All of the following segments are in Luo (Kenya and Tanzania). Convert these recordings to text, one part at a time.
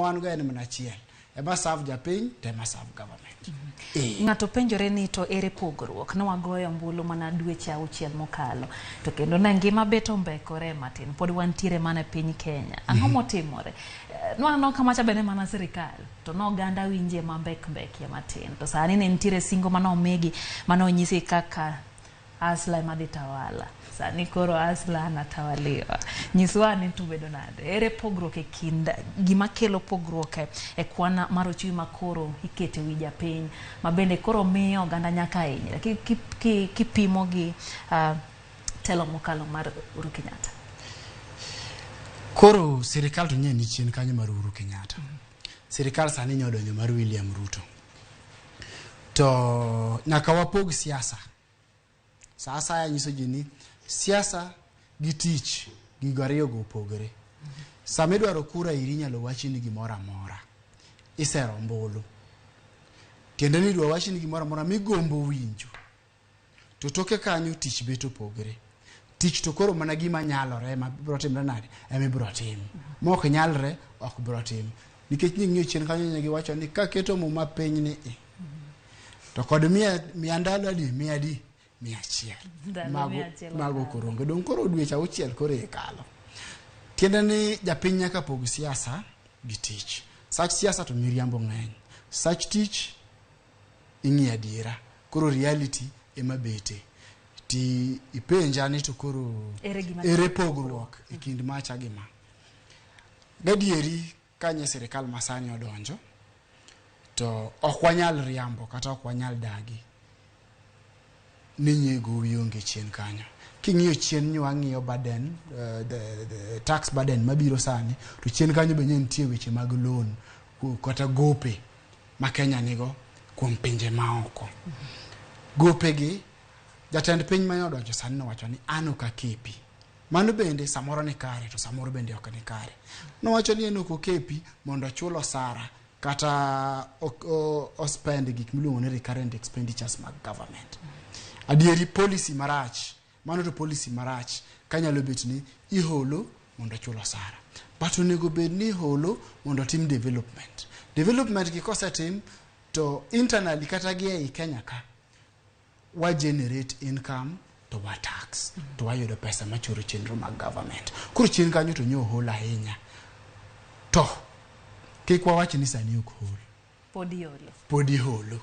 wan go en mana chiel ema serve japiny te ma serve government. Ng'ato penjore ni to ere pogruok no wagoyo mbulu mana dweche 6 mokalo to kendo na ngima beto mbekore matin pod wantiere mana piny Kenya. Ang'o motimore? Nwano kamacha bene mana sirikal to no ganda winje mambek ya matin to sani ne ntiere singo mano omegi mano nyisi kaka asla madhi tawala. Sani koro asla anatawaliwa. Nyiswani tubedo nade. Ere pogruok e kind gima kelo pogruok e kwana mar ochui makoro ikete wi japiny mabende koro miyo oganda nyaka ahinya kipimo gi telo mokalo mar Uhuru Kenyatta. Koro sirikal to nyeni chien kanyo mar Uhuru Kenyatta. Sirikal sani nyodonyo mar William Ruto. To nyaka wapog siasa. Sasa ya nyiso jini siasa gi tich gi gariyo go pogore. Sama idwaro kura irinya lo wachi ni gimoro amora. Isero mbulu. Tiende ni dwa wachi ni gimoro amora migombo winjo. To toke kanyo tich beto pogore. Tich to koro mana gima nyalore ma biro timre nade emi biro tim. Mok nyalre ok biro tim. Nikech ni ng'iyo chien kanyo nyagi wacho ni ka keto muma piny ni to kod mia ndalo adi 100 mago korongo don koro dweche 6 koro ekalo. Tiende ni japiny nyaka pog siasa gi tich. Sach siasa to miriambo ng'eny. Sach tich ing'i adiera. Koro reality ema bete. Ti ipenja ni to koro ere pogruok e kind macha gi ma. Gadieri kanye sirikal masani odonjo to ok wanyal riambo kata ok wanyal dagi ni nyego wionge chien kanyo. King'iyo chien nyo ang'iyo burden the tax burden mabiro sani to chien kanyo be nitie weche mag loan kata gope ma Kenya nigo kuom pinje maoko. Gope gi jatend piny ma odonjo sani nowacho ni an ok akepi. Mano bende samoro ni kare to samoro bende ok ni kare. Nowacho ni en ok okepi mondo chulo sara kata o spend gik miluongo ni recurrent expenditures mag government. Adieri policy marach, mano to policy marach kanyalo bet ni iholo mondo chulo sara. But onego bed ni iholo mondo tim development. Development ki kosetim to internally kata gi ei Kenya ka wa generate income to wa tax to wa yudo pesa machoro chenro mag government. Kuro chien kanyo to nyo hola ahinya. To kik wawachi ni sani ok hol. Podi holo.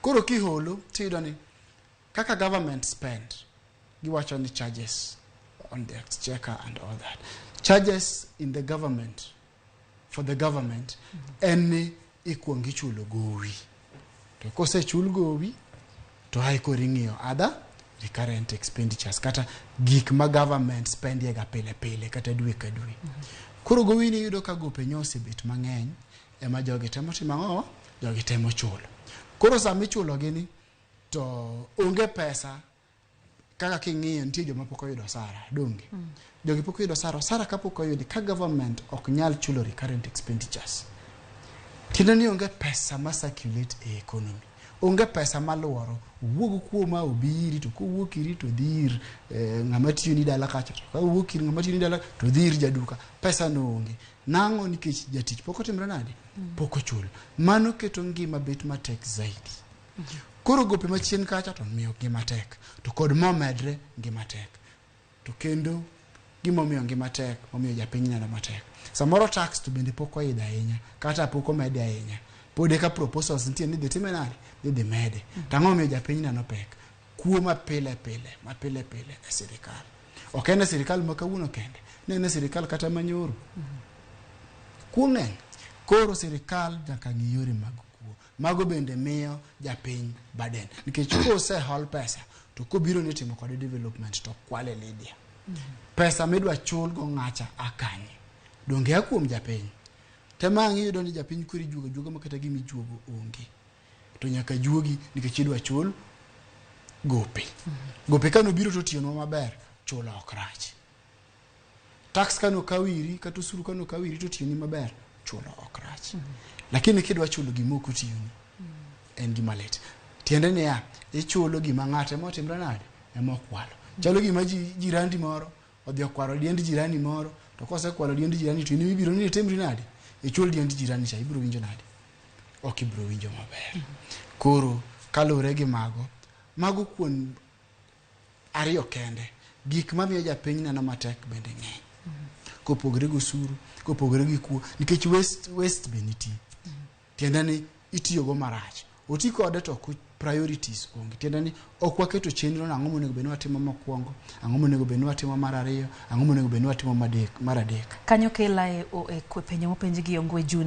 Koro ki holo tiyudo ni kaka government spend giwacho ni charges on the exchequer and all that. Charges in the government for the government en ikuongi chulo gowi. To kose chul gowi to hai koringio other recurrent expenditures kata gik ma government spend yega pile kata dwe ka dwe. Koro gowi ni yudo ka gope nyose bet mang'eny ema jogi temo timo jogi temo chulo. Koro sama ichulo gini to onge pesa kaka king'iyo nitie joma pok oyudo sara donge. Jogi pok oyudo sara kapok oyudi ka government ok nyal chulo recurrent expenditures. Tiende ni onge pesa ma circulate e economy. Onge pesa maluoro wuog kuoma obiri to kowuok iri to dhir ng'ama tiyo ni dala kacha to kowuok iri ng'ama tiyo ni dala to dhir jaduka. Pesa no onge. Nang'o nikech jatich pok otimre nade? Pok ochulo. Mano keto ngima bet matek zaidi. Koro gope machien kacha to miyo ngima tek. To kod momedre ngima tek. To kendo gimomiyo ngima tek, omiyo japiny neno matek. Samoro tax to bende pok oidho ahinya kata pok omede ahinya. Pode ka proposals nitie ni dhitime nade? Dhi mede. Tang'o miyo japiny neno pek. Kuo ma pile e sirikal. Ok en sirikal ma kawuono kende. Ne sirikal kata manyoro. Kuo ng'eny. Koro sirikal nyaka ng'i yore mag kuo. Mago bende miyo japiny burden. Nikech kose hol pesa to kobiro ni timo kod development to kwale Lydia. Pesa midwa chul go ng'acha akanye. Donge akuom japiny. Tema ng'iyudo ni japiny kuri juoga makata gimi juogo onge. To nyaka juogi nikech idwa chul gope. Gope kano biro to tiyo maber chulo ok rach. Tax kano kawiri kata usuru kano kawiri to tiyo ni maber chulo ok rach. Lakini kidwa chulo gimoko tiyo ni en gima lit. Tiende ni ya ichulo gima ng'ate motimre nade ema okwalo. Chalo gima jirandi moro odhi okwaro diend jirani moro to kose kwalo diend jirani to in ibiro ni timri nade ichul diend jirani cha ibro winjo nade, ok ibro winjo maber. Koro kalure gi mago kuon ariyo kende, gik mamiyo japiny neno matek bende ng'eny. Kopogre gi osuru, kopogre gi kuo, nikech waste be nitie. Tiende ni itiyogo marach. Oti kode to priorities onge. Tiende ni ok waketo chenro na ang'o monego bed ni watimo mokwongo, ang'o monego bed ni watimo mar ariyo, ang'o monego bed ni watimo mar adek. Kanyo kela e penjo mopenji gi Ongwe Junior.